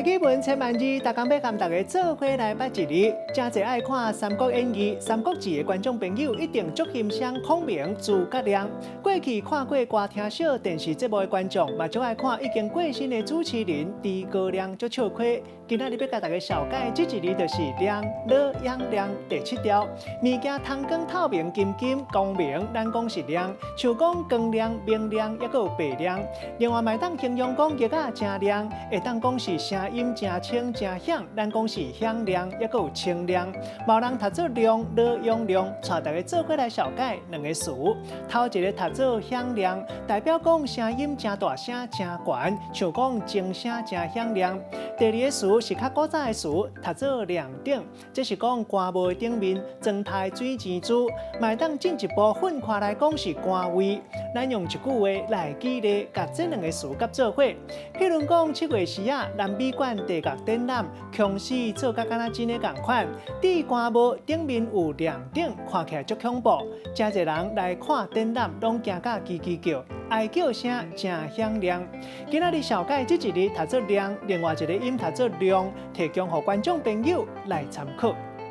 基本千万字，大家要跟大家做伙来捌一字。真侪爱看《三国演义》《三国志》的观众朋友，一定足欣赏孔明、诸葛亮。过去看过歌听小电视节目的观众，嘛足爱看已经过身的主持人诸葛亮足笑亏。今仔日要甲大家绍介这一字，就是亮，乐阳亮第7条。物件通光透明、金金光明，咱讲是亮，像讲光亮、明亮，也有白亮。另外，卖当形容讲叶啊真亮，会当讲是声音真清真响，咱讲是响亮，也有清亮。某人读作亮，乐阳亮，带大家做伙来绍介两个词。头一个读作响亮，代表讲声音真大声、真悬，像讲钟声真响亮。第二个词是较古早的词，读作亮顶，这是讲官帽顶面装太水晶珠，卖当进一步分开来讲是官位。咱用一句话来举例，甲这两个词夹做伙。譬如讲7月时啊，南美馆地角展览，空势做甲敢若真的共款，伫官帽顶面有亮顶，看起来足恐怖。真侪人来看展览，拢惊甲叽叽叫，哀叫声真响亮。今仔日绍介这一字读作亮，另外一个音读作亮，提供予观众朋友来参考。